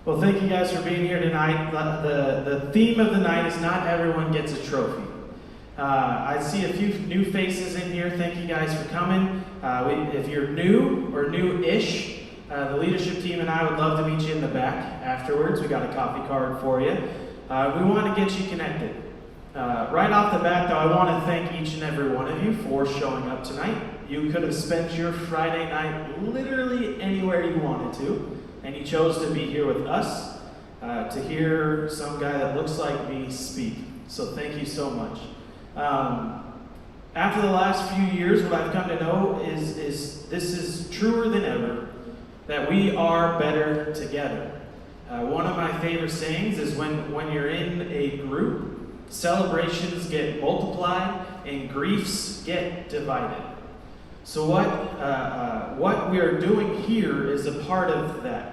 Well, thank you guys for being here tonight. The theme of the night is not everyone gets a trophy. I see a few new faces in here. Thank you guys for coming. If you're new or new-ish, the leadership team and I would love to meet you in the back afterwards. We got a coffee card for you. We want to get you connected. Right off the bat, though, I want to thank each and every one of you for showing up tonight. You could have spent your Friday night literally anywhere you wanted to, and you chose to be here with us to hear some guy that looks like me speak. So thank you so much. After the last few years, what I've come to know is this is truer than ever, that we are better together. One of my favorite sayings is when you're in a group, celebrations get multiplied and griefs get divided. So what we are doing here is a part of that.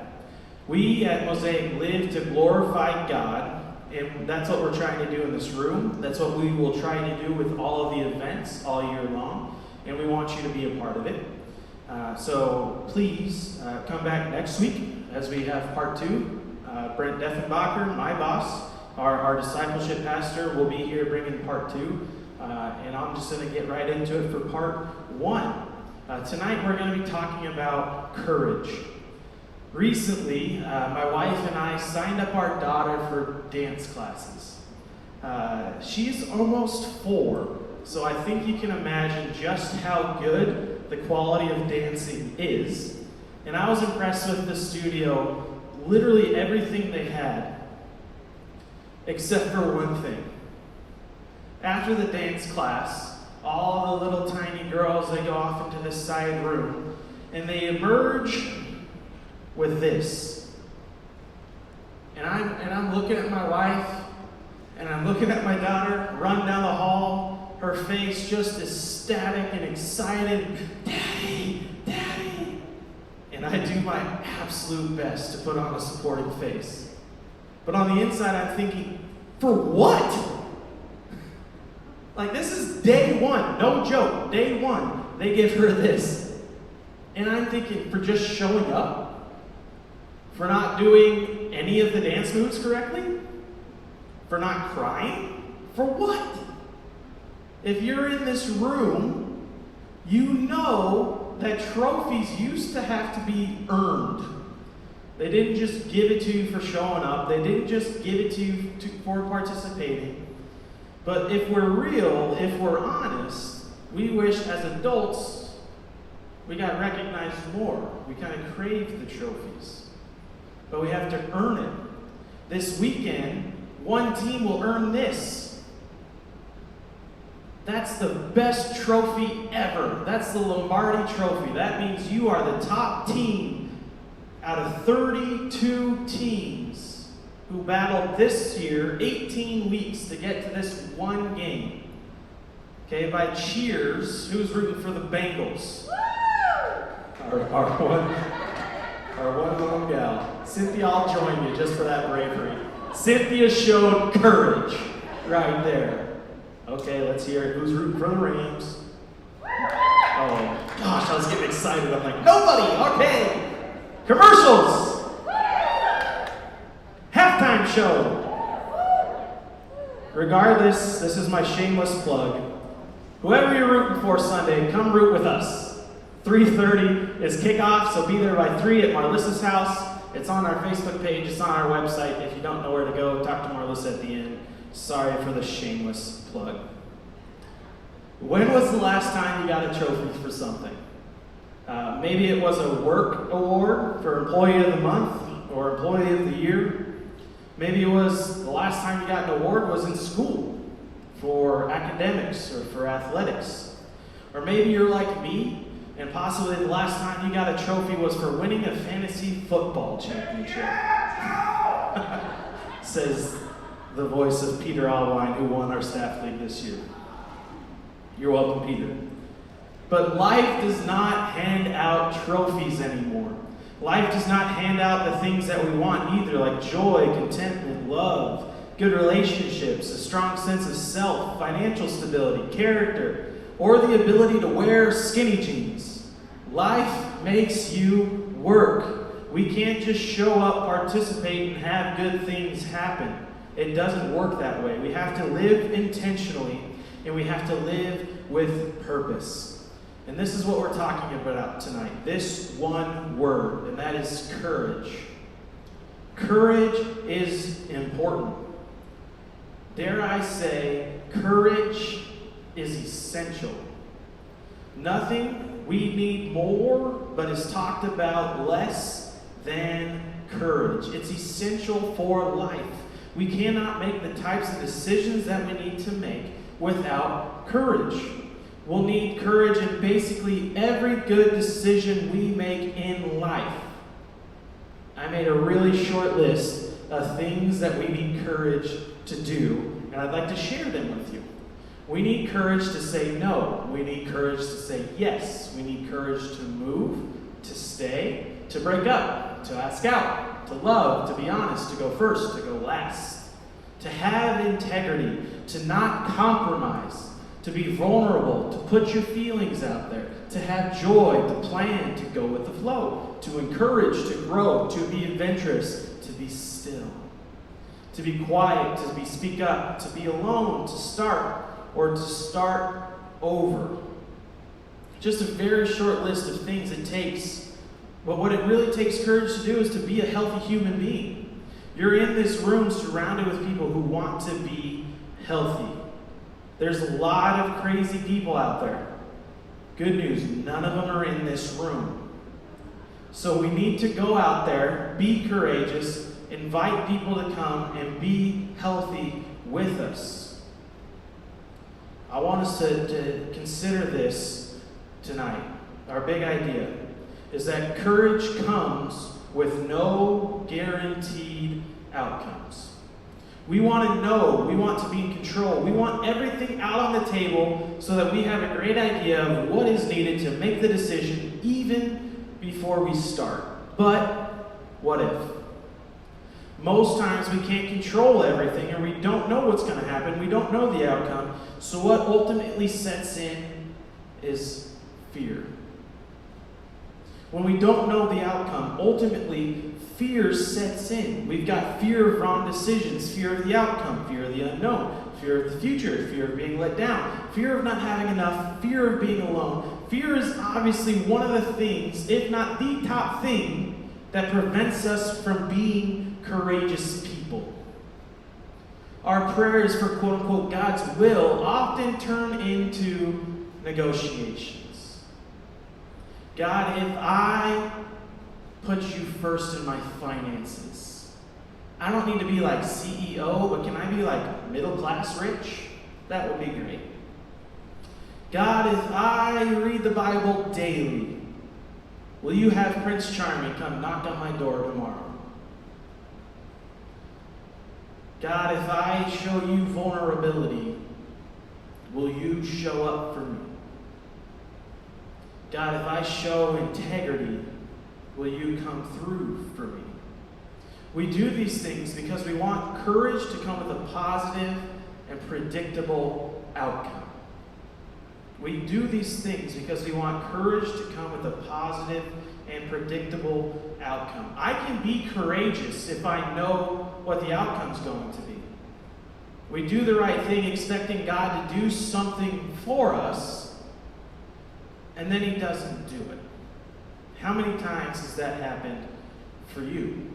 We at Mosaic live to glorify God, and that's what we're trying to do in this room. That's what we will try to do with all of the events all year long, and we want you to be a part of it. So please come back next week as we have part 2. Brent Deffenbacher, my boss, our discipleship pastor, will be here bringing part 2. And I'm just going to get right into it for part 1. Tonight we're going to be talking about courage. Recently, my wife and I signed up our daughter for dance classes. She's almost 4, so I think you can imagine just how good the quality of dancing is. And I was impressed with the studio, literally everything they had, except for one thing. After the dance class, all the little tiny girls, they go off into this side room, and they emerge with this. And I'm looking at my wife, and I'm looking at my daughter run down the hall, her face just ecstatic and excited. Daddy, Daddy. And I do my absolute best to put on a supporting face. But on the inside, I'm thinking, for what? Like, this is day 1, no joke, day 1, they give her this. And I'm thinking, for just showing up? For not doing any of the dance moves correctly? For not crying? For what? If you're in this room, you know that trophies used to have to be earned. They didn't just give it to you for showing up. They didn't just give it to you for participating. But if we're real, if we're honest, we wish as adults we got recognized more. We kind of crave the trophies. But we have to earn it. This weekend, one team will earn this. That's the best trophy ever. That's the Lombardi Trophy. That means you are the top team out of 32 teams who battled this year 18 weeks to get to this one game. Okay, by cheers, who's rooting for the Bengals? Our one little gal. Cynthia, I'll join you just for that bravery. Cynthia showed courage right there. Okay, let's hear it. Who's rooting for the Rams? Oh, gosh, I was getting excited. I'm like, nobody! Okay! Commercials! Halftime show. Regardless, this is my shameless plug. Whoever you're rooting for Sunday, come root with us. 3:30 is kickoff, so be there by 3 at Marlissa's house. It's on our Facebook page. It's on our website. If you don't know where to go, talk to Marlissa at the end. Sorry for the shameless plug. When was the last time you got a trophy for something? Maybe it was a work award for Employee of the Month or Employee of the Year. Maybe it was the last time you got an award was in school for academics or for athletics. Or maybe you're like me, and possibly the last time you got a trophy was for winning a fantasy football championship. Says the voice of Peter Alwine, who won our staff league this year. You're welcome, Peter. But life does not hand out trophies anymore. Life does not hand out the things that we want either, like joy, contentment, love, good relationships, a strong sense of self, financial stability, character, or the ability to wear skinny jeans. Life makes you work. We can't just show up, participate, and have good things happen. It doesn't work that way. We have to live intentionally, and we have to live with purpose. And this is what we're talking about tonight. This one word, and that is courage. Courage is important. Dare I say, courage is essential. Nothing we need more, but is talked about less than courage. It's essential for life. We cannot make the types of decisions that we need to make without courage. We'll need courage in basically every good decision we make in life. I made a really short list of things that we need courage to do, and I'd like to share them with you. We need courage to say no. We need courage to say yes. We need courage to move, to stay, to break up, to ask out, to love, to be honest, to go first, to go last, to have integrity, to not compromise, to be vulnerable, to put your feelings out there, to have joy, to plan, to go with the flow, to encourage, to grow, to be adventurous, to be still, to be quiet, to speak up, to be alone, to start, or to start over. Just a very short list of things it takes. But what it really takes courage to do is to be a healthy human being. You're in this room surrounded with people who want to be healthy. There's a lot of crazy people out there. Good news, none of them are in this room. So we need to go out there, be courageous, invite people to come and be healthy with us. I want us to consider this tonight. Our big idea is that courage comes with no guaranteed outcomes. We want to know, we want to be in control, we want everything out on the table so that we have a great idea of what is needed to make the decision even before we start. But what if? Most times we can't control everything, and we don't know what's going to happen. We don't know the outcome. So what ultimately sets in is fear. When we don't know the outcome, ultimately fear sets in. We've got fear of wrong decisions, fear of the outcome, fear of the unknown, fear of the future, fear of being let down, fear of not having enough, fear of being alone. Fear is obviously one of the things, if not the top thing, that prevents us from being courageous people. Our prayers for quote-unquote God's will often turn into negotiations. God, if I put you first in my finances, I don't need to be like CEO, but can I be like middle class rich? That would be great. God, if I read the Bible daily, will you have Prince Charming come knock on my door tomorrow? God, if I show you vulnerability, will you show up for me? God, if I show integrity, will you come through for me? We do these things because we want courage to come with a positive and predictable outcome. We do these things because we want courage to come with a positive and predictable outcome. I can be courageous if I know what the outcome's going to be. We do the right thing expecting God to do something for us, and then He doesn't do it. How many times has that happened for you?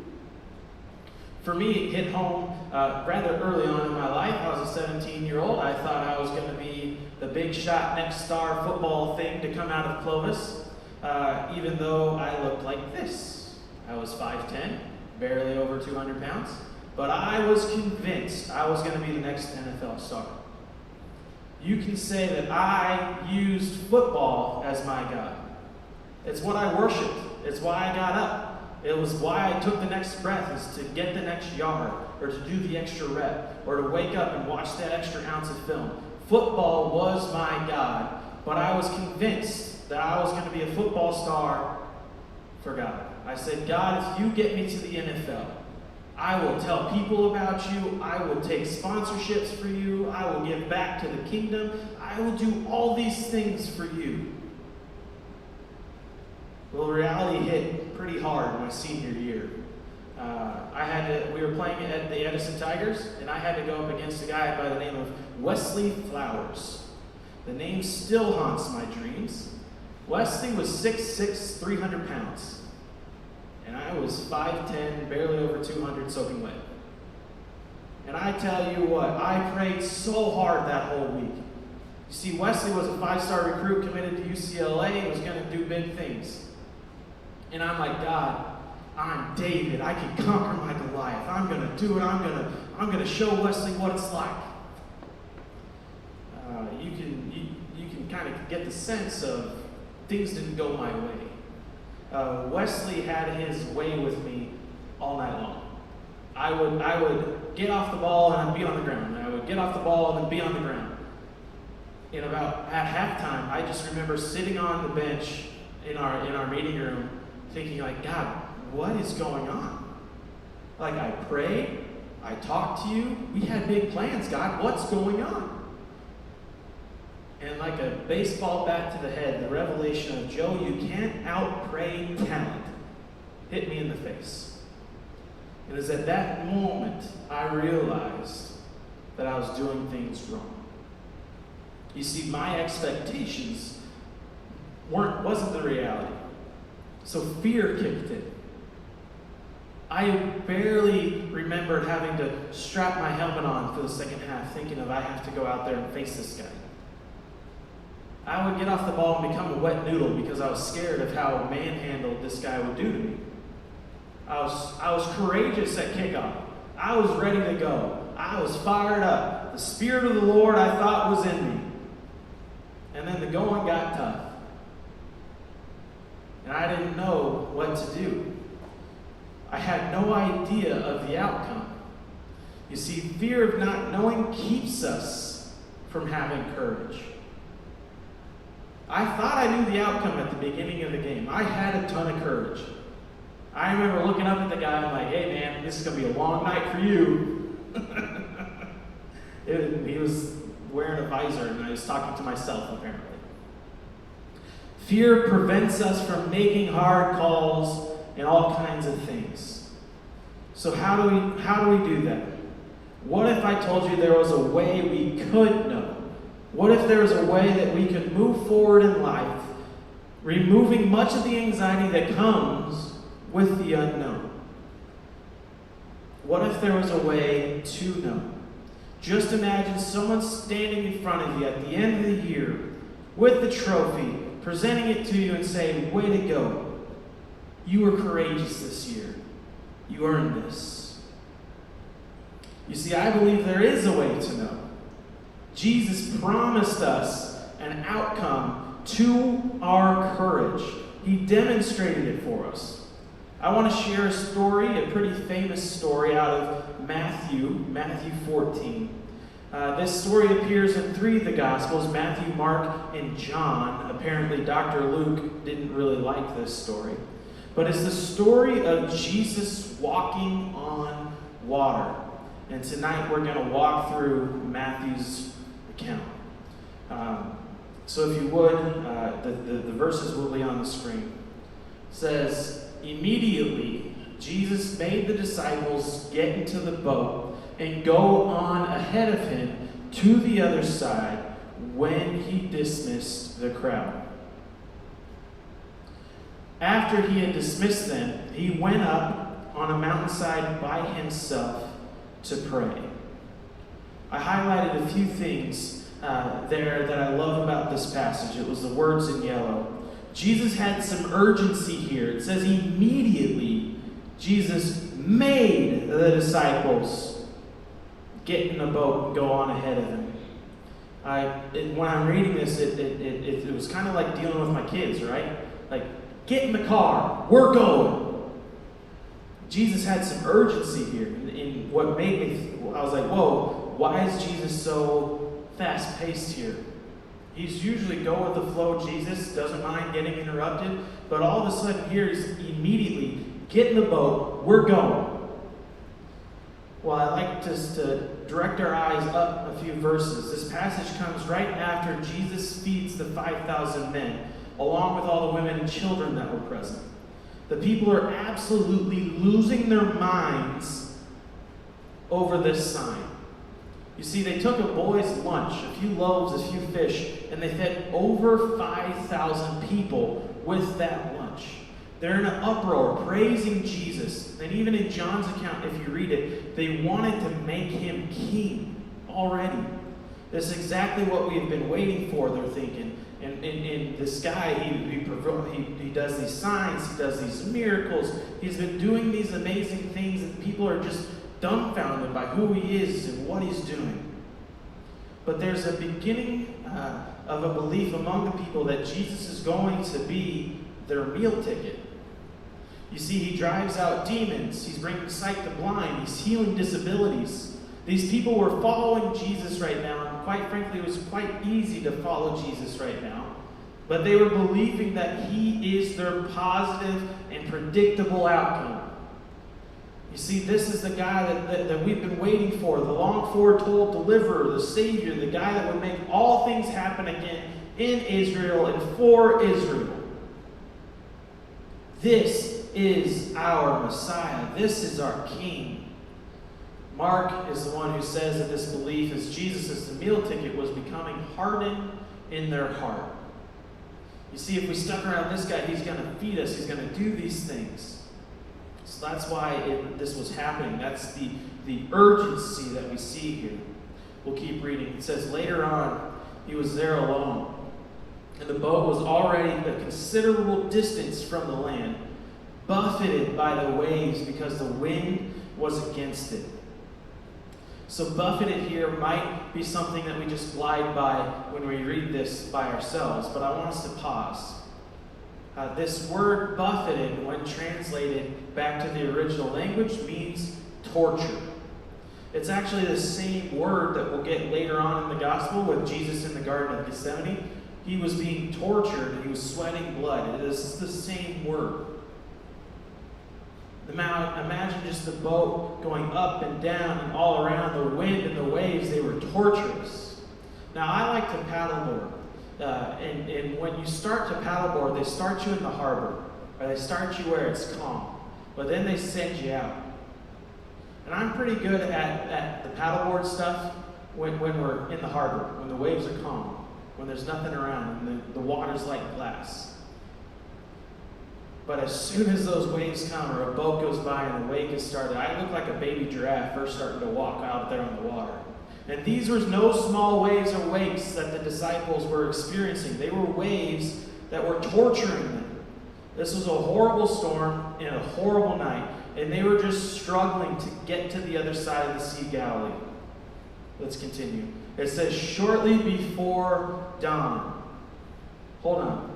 For me, it hit home rather early on in my life. I was a 17-year-old. I thought I was going to be the big shot next star football thing to come out of Clovis, even though I looked like this. I was 5'10", barely over 200 pounds, but I was convinced I was going to be the next NFL star. You can say that I used football as my God. It's what I worshiped. It's why I got up. It was why I took the next breath, is to get the next yard, or to do the extra rep, or to wake up and watch that extra ounce of film. Football was my God, but I was convinced that I was going to be a football star for God. I said, God, if you get me to the NFL, I will tell people about you. I will take sponsorships for you. I will give back to the kingdom. I will do all these things for you. Well, reality hit pretty hard my senior year. We were playing at the Edison Tigers, and I had to go up against a guy by the name of Wesley Flowers. The name still haunts my dreams. Wesley was 6'6", 300 pounds. And I was 5'10", barely over 200, soaking wet. And I tell you what, I prayed so hard that whole week. You see, Wesley was a 5-star recruit committed to UCLA and was going to do big things. And I'm like, God, I'm David. I can conquer my Goliath. I'm going to do it. I'm going to show Wesley what it's like. You can kind of get the sense of things didn't go my way. Wesley had his way with me all night long. I would get off the ball and I'd be on the ground. I would get off the ball and then be on the ground. And about at halftime, I just remember sitting on the bench in our meeting room, thinking like, God, what is going on? Like, I prayed, I talked to you, we had big plans, God, what's going on? And like a baseball bat to the head, the revelation of, Joe, you can't out-pray talent, hit me in the face. It was at that moment I realized that I was doing things wrong. You see, my expectations wasn't the reality. So fear kicked in. I barely remembered having to strap my helmet on for the second half, thinking of I have to go out there and face this guy. I would get off the ball and become a wet noodle because I was scared of how manhandled this guy would do to me. I was courageous at kickoff. I was ready to go. I was fired up. The Spirit of the Lord, I thought, was in me. And then the going got tough. And I didn't know what to do. I had no idea of the outcome. You see, fear of not knowing keeps us from having courage. I thought I knew the outcome at the beginning of the game. I had a ton of courage. I remember looking up at the guy and I'm like, hey man, this is going to be a long night for you. He was wearing a visor and I was talking to myself apparently. Fear prevents us from making hard calls and all kinds of things. So how do we do that? What if I told you there was a way we could know? What if there was a way that we could move forward in life, removing much of the anxiety that comes with the unknown? What if there was a way to know? Just imagine someone standing in front of you at the end of the year with the trophy, presenting it to you and saying, way to go. You were courageous this year. You earned this. You see, I believe there is a way to know. Jesus promised us an outcome to our courage. He demonstrated it for us. I want to share a story, a pretty famous story out of Matthew 14. This story appears in 3 of the Gospels, Matthew, Mark, and John. Apparently, Dr. Luke didn't really like this story. But it's the story of Jesus walking on water. And tonight we're going to walk through Matthew's account. So if you would, the verses will be on the screen. It says, immediately Jesus made the disciples get into the boat and go on ahead of him to the other side when he dismissed the crowd. After he had dismissed them, he went up on a mountainside by himself to pray. I highlighted a few things there that I love about this passage. It was the words in yellow. Jesus had some urgency here. It says immediately Jesus made the disciples get in a boat and go on ahead of him. When I'm reading this, it was kind of like dealing with my kids, right? Like, get in the car, we're going. Jesus had some urgency here. And what made me, I was like, whoa, why is Jesus so fast-paced here? He's usually go with the flow Jesus, doesn't mind getting interrupted, but all of a sudden here he's immediately, get in the boat, we're going. Well, I like just to direct our eyes up a few verses. This passage comes right after Jesus feeds the 5,000 men, along with all the women and children that were present. The people are absolutely losing their minds over this sign. You see, they took a boy's lunch, a few loaves, a few fish, and they fed over 5,000 people with that lunch. They're in an uproar, praising Jesus. And even in John's account, if you read it, they wanted to make him king already. This is exactly what we've been waiting for, they're thinking. And this guy, he does these signs, he does these miracles. He's been doing these amazing things, and people are just dumbfounded by who he is and what he's doing. But there's a beginning of a belief among the people that Jesus is going to be their meal ticket. You see, he drives out demons, he's bringing sight to blind, he's healing disabilities. These people were following Jesus right now, and quite frankly, it was quite easy to follow Jesus right now. But they were believing that he is their positive and predictable outcome. You see, this is the guy that we've been waiting for, the long foretold deliverer, the Savior, the guy that would make all things happen again in Israel and for Israel. This is our Messiah. This is our King. Mark is the one who says that this belief as Jesus as the meal ticket was becoming hardened in their heart. You see, if we stuck around this guy, he's going to feed us. He's going to do these things. So that's why this was happening. That's the urgency that we see here. We'll keep reading. It says, later on, he was there alone. And the boat was already a considerable distance from the land, buffeted by the waves because the wind was against it. So buffeted here might be something that we just glide by when we read this by ourselves, but I want us to pause. This word buffeted, when translated back to the original language, means torture. It's actually the same word that we'll get later on in the gospel with Jesus in the Garden of Gethsemane. He was being tortured, he was sweating blood. This is the same word. Imagine just the boat going up and down and all around, the wind and the waves, they were torturous. Now, I like to paddleboard. And when you start to paddleboard, they start you in the harbor, or they start you where it's calm, but then they send you out. And I'm pretty good at the paddleboard stuff when we're in the harbor, when the waves are calm, when there's nothing around, and the water's like glass. But as soon as those waves come, or a boat goes by and a wake is started, I look like a baby giraffe first starting to walk out there on the water. And these were no small waves or wakes that the disciples were experiencing. They were waves that were torturing them. This was a horrible storm and a horrible night, and they were just struggling to get to the other side of the Sea of Galilee. Let's continue. It says, shortly before dawn. Hold on.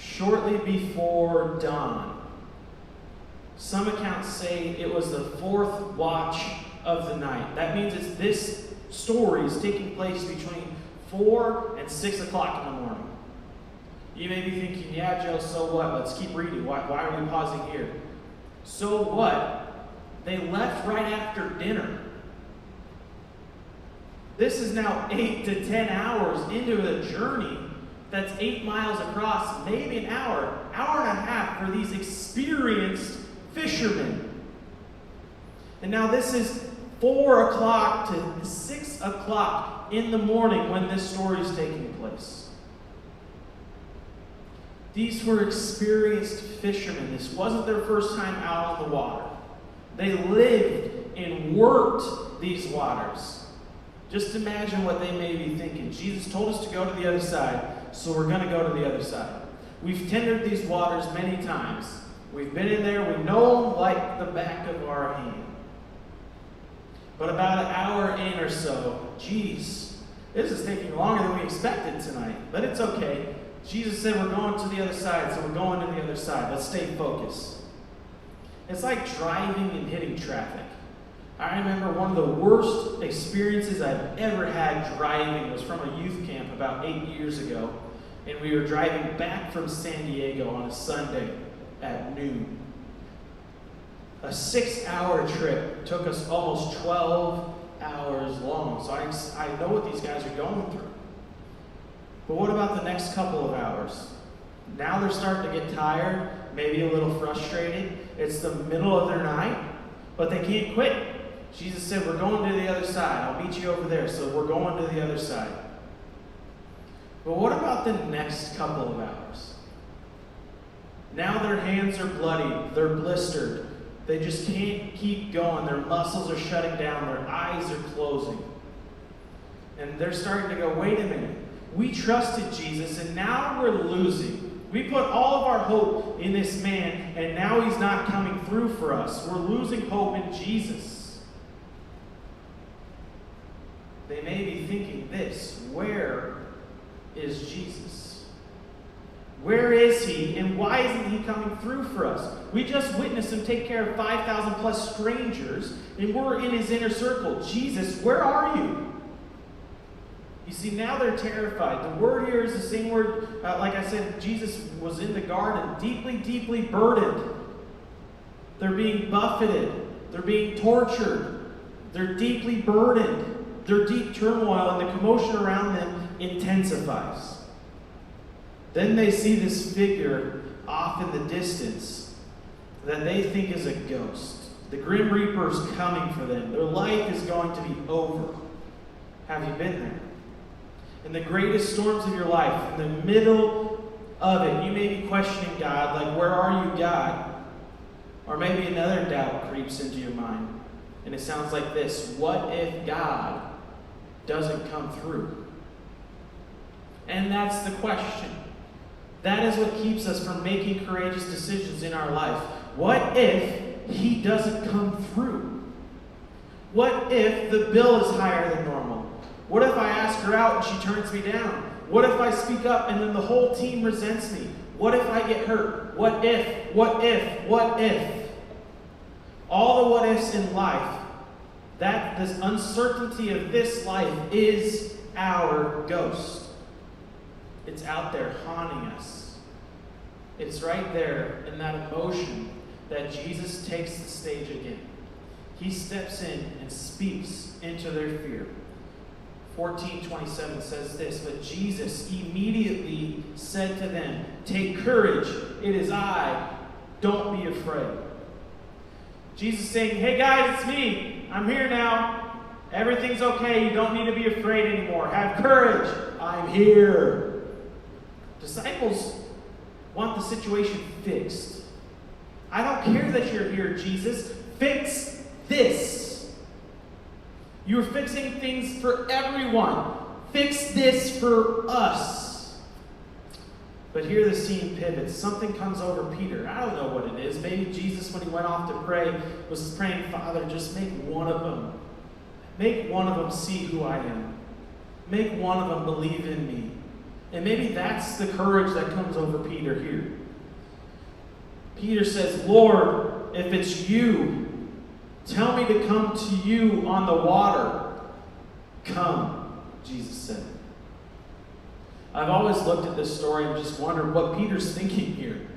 Shortly before dawn. Some accounts say it was the fourth watch of the night. That means this story is taking place between 4 and 6 o'clock in the morning. You may be thinking, yeah, Joe, so what? Let's keep reading. Why are we pausing here? So what? They left right after dinner. This is now 8 to 10 hours into a journey that's 8 miles across, maybe an hour and a half for these experienced fishermen. And now this is 4 o'clock to 6 o'clock in the morning when this story is taking place. These were experienced fishermen. This wasn't their first time out on the water. They lived and worked these waters. Just imagine what they may be thinking. Jesus told us to go to the other side, so we're going to go to the other side. We've tendered these waters many times. We've been in there. We know them like the back of our hand. But about an hour in or so, geez, this is taking longer than we expected tonight. But it's okay. Jesus said we're going to the other side, so we're going to the other side. Let's stay focused. It's like driving and hitting traffic. I remember one of the worst experiences I've ever had driving was from a youth camp about 8 years ago. And we were driving back from San Diego on a Sunday at noon. A 6-hour trip took us almost 12 hours long. So I know what these guys are going through. But what about the next couple of hours? Now they're starting to get tired, maybe a little frustrated. It's the middle of their night, but they can't quit. Jesus said, we're going to the other side. I'll meet you over there. So we're going to the other side. But what about the next couple of hours? Now their hands are bloody. They're blistered. They just can't keep going. Their muscles are shutting down. Their eyes are closing. And they're starting to go, wait a minute. We trusted Jesus, and now we're losing. We put all of our hope in this man, and now he's not coming through for us. We're losing hope in Jesus. They may be thinking this, where is Jesus? Where is he, and why isn't he coming through for us? We just witnessed him take care of 5,000 plus strangers, and we're in his inner circle. Jesus, where are you? You see, now they're terrified. The word here is the same word, like I said, Jesus was in the garden, deeply, deeply burdened. They're being buffeted. They're being tortured. They're deeply burdened. Their deep turmoil and the commotion around them intensifies. Then they see this figure off in the distance that they think is a ghost. The Grim Reaper's coming for them. Their life is going to be over. Have you been there? In the greatest storms of your life, in the middle of it, you may be questioning God, like, where are you, God? Or maybe another doubt creeps into your mind, and it sounds like this: what if God doesn't come through? And that's the question. That is what keeps us from making courageous decisions in our life. What if he doesn't come through? What if the bill is higher than normal? What if I ask her out and she turns me down? What if I speak up and then the whole team resents me? What if I get hurt? What if? What if? What if? All the what ifs in life, this uncertainty of this life is our ghost. It's out there haunting us. It's right there in that emotion that Jesus takes the stage again. He steps in and speaks into their fear. 14:27 says this, but Jesus immediately said to them, take courage, it is I, don't be afraid. Jesus saying, hey guys, it's me, I'm here now, everything's okay, you don't need to be afraid anymore, have courage, I'm here. Disciples want the situation fixed. I don't care that you're here, Jesus, fix this. You're fixing things for everyone. Fix this for us. But here the scene pivots. Something comes over Peter. I don't know what it is. Maybe Jesus, when he went off to pray, was praying, Father, just make one of them. Make one of them see who I am. Make one of them believe in me. And maybe that's the courage that comes over Peter here. Peter says, Lord, if it's you, tell me to come to you on the water. Come, Jesus said. I've always looked at this story and just wondered what Peter's thinking here.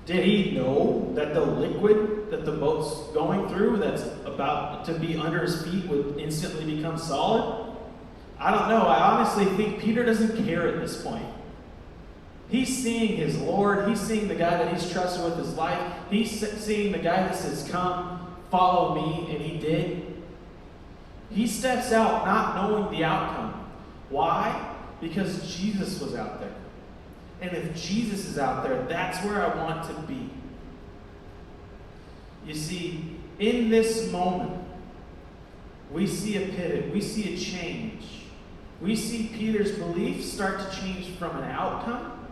Did he know that the liquid that the boat's going through, that's about to be under his feet, would instantly become solid? I don't know. I honestly think Peter doesn't care at this point. He's seeing his Lord. He's seeing the guy that he's trusted with his life. He's seeing the guy that says, come, follow me, and he did. He steps out not knowing the outcome. Why? Because Jesus was out there. And if Jesus is out there, that's where I want to be. You see, in this moment, we see a pivot. We see a change. We see Peter's beliefs start to change from an outcome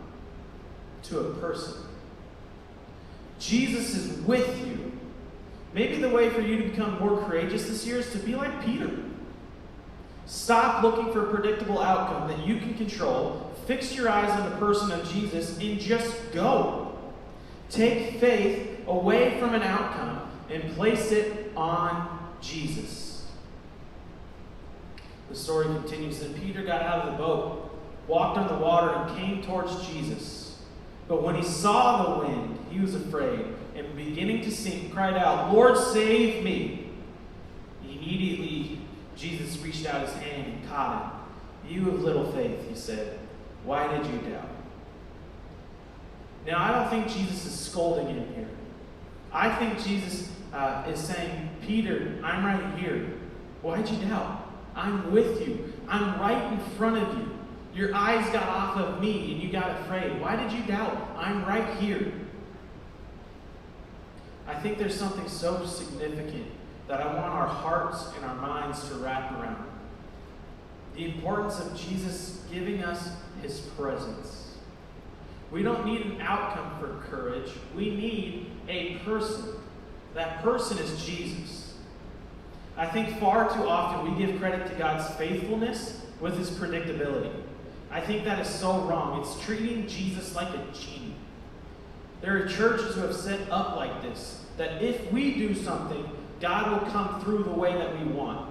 to a person. Jesus is with you. Maybe the way for you to become more courageous this year is to be like Peter. Stop looking for a predictable outcome that you can control. Fix your eyes on the person of Jesus and just go. Take faith away from an outcome and place it on Jesus. The story continues. Then Peter got out of the boat, walked on the water, and came towards Jesus. But when he saw the wind, he was afraid, and beginning to sink, cried out, Lord, save me. Immediately, Jesus reached out his hand and caught him. You of little faith, he said, why did you doubt? Now, I don't think Jesus is scolding him here. I think Jesus is saying, Peter, I'm right here. Why'd you doubt? I'm with you. I'm right in front of you. Your eyes got off of me and you got afraid. Why did you doubt? I'm right here. I think there's something so significant that I want our hearts and our minds to wrap around. The importance of Jesus giving us his presence. We don't need an outcome for courage. We need a person. That person is Jesus. I think far too often we give credit to God's faithfulness with his predictability. I think that is so wrong. It's treating Jesus like a genie. There are churches who have set up like this, that if we do something, God will come through the way that we want.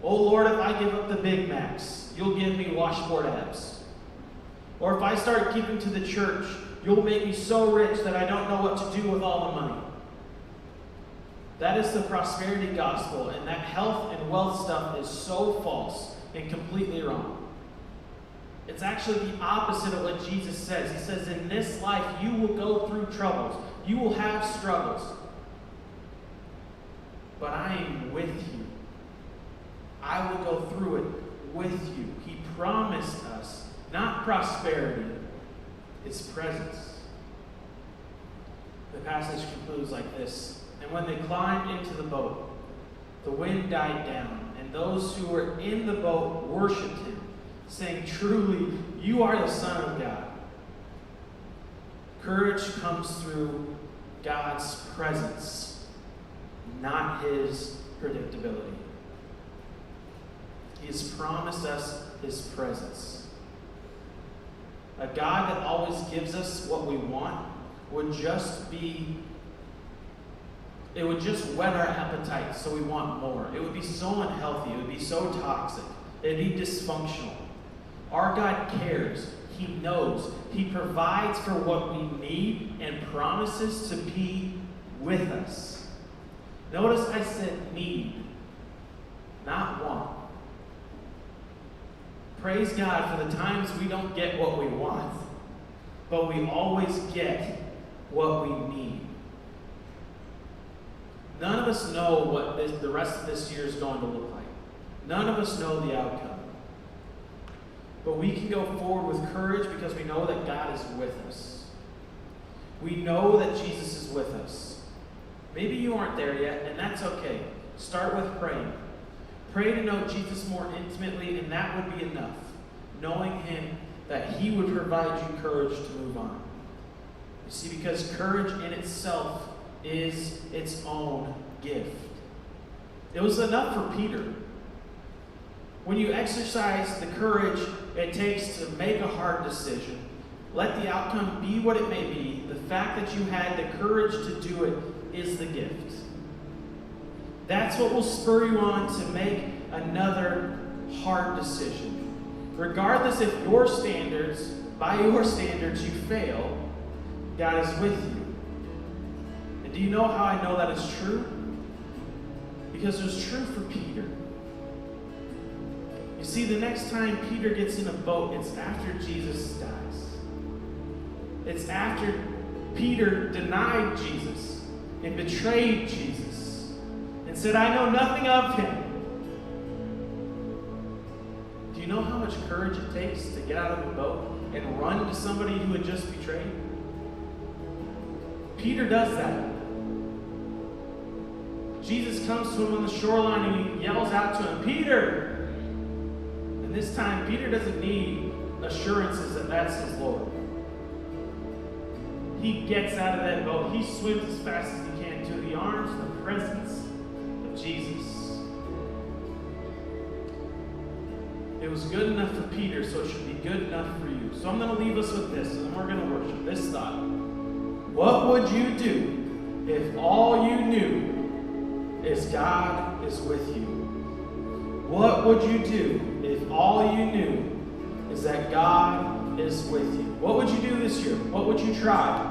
Oh Lord, if I give up the Big Macs, you'll give me washboard abs. Or if I start giving to the church, you'll make me so rich that I don't know what to do with all the money. That is the prosperity gospel, and that health and wealth stuff is so false and completely wrong. It's actually the opposite of what Jesus says. He says, in this life, you will go through troubles. You will have struggles. But I am with you. I will go through it with you. He promised us, not prosperity, his presence. The passage concludes like this. And when they climbed into the boat, the wind died down, and those who were in the boat worshipped him, saying, truly, you are the Son of God. Courage comes through God's presence, not his predictability. He has promised us his presence. A God that always gives us what we want would just whet our appetite so we want more. It would be so unhealthy. It would be so toxic. It would be dysfunctional. Our God cares. He knows. He provides for what we need and promises to be with us. Notice I said need, not want. Praise God for the times we don't get what we want, but we always get what we need. None of us know what the rest of this year is going to look like. None of us know the outcome. But we can go forward with courage because we know that God is with us. We know that Jesus is with us. Maybe you aren't there yet, and that's okay. Start with praying. Pray to know Jesus more intimately, and that would be enough. Knowing him, that he would provide you courage to move on. You see, because courage in itself is its own gift. It was enough for Peter. When you exercise the courage it takes to make a hard decision, let the outcome be what it may be, the fact that you had the courage to do it is the gift. That's what will spur you on to make another hard decision. Regardless if by your standards, you fail, God is with you. And do you know how I know that is true? Because it was true for Peter. You see, the next time Peter gets in a boat, it's after Jesus dies. It's after Peter denied Jesus and betrayed Jesus and said, I know nothing of him. Do you know how much courage it takes to get out of the boat and run to somebody who had just betrayed? Peter does that. Jesus comes to him on the shoreline and he yells out to him, Peter! And this time, Peter doesn't need assurances that that's his Lord. He gets out of that boat. He swims as fast as he can to the arms and the presence of Jesus. It was good enough for Peter, so it should be good enough for you. So I'm going to leave us with this, and then we're going to worship. This thought. What would you do if all you knew is God is with you? What would you do if all you knew is that God is with you? What would you do this year? What would you try?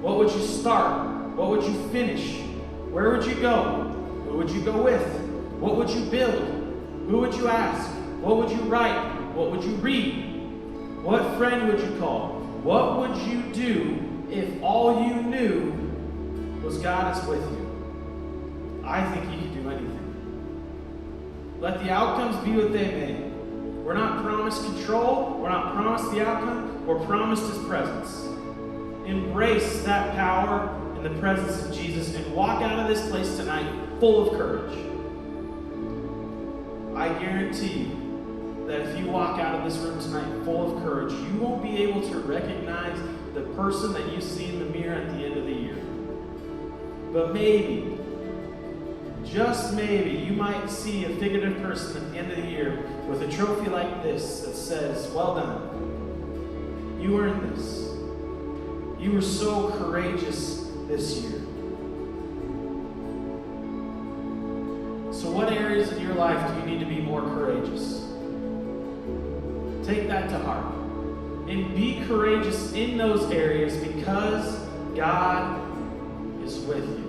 What would you start? What would you finish? Where would you go? Who would you go with? What would you build? Who would you ask? What would you write? What would you read? What friend would you call? What would you do if all you knew was God is with you, I think you can do anything. Let the outcomes be what they may. We're not promised control. We're not promised the outcome. We're promised His presence. Embrace that power in the presence of Jesus and walk out of this place tonight full of courage. I guarantee you that if you walk out of this room tonight full of courage, you won't be able to recognize the person that you see in the mirror at the end of the year. But maybe, just maybe, you might see a figurative person at the end of the year with a trophy like this that says, well done. You earned this. You were so courageous this year. So what areas in your life do you need to be more courageous? Take that to heart. And be courageous in those areas because God is with you.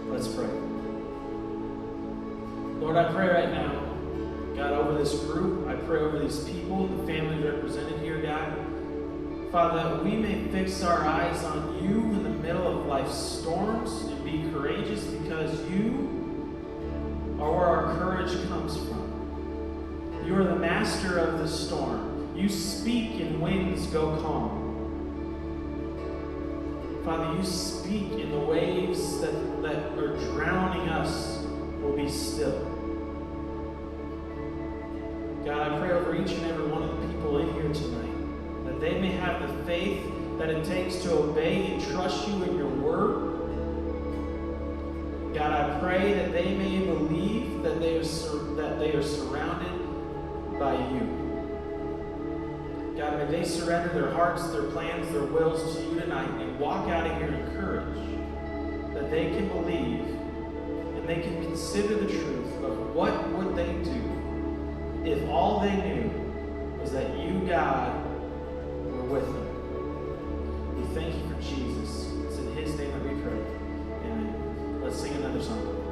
Let's pray. Lord, I pray right now, God, over this group. I pray over these people, the families represented here, God. Father, that we may fix our eyes on you in the middle of life's storms and be courageous because you are where our courage comes from. You are the master of the storm. You speak and winds go calm. Father, you speak and the waves that are drowning us will be still. God, I pray over each and every one of the people in here tonight that they may have the faith that it takes to obey and trust you in your word. God, I pray that they may believe that they are surrounded by you. God, may they surrender their hearts, their plans, their wills to you tonight and walk out of here encouraged that they can believe and they can consider the truth of what would they do if all they knew was that you, God, were with them. We thank you for Jesus. It's in His name that we pray. Amen. Let's sing another song.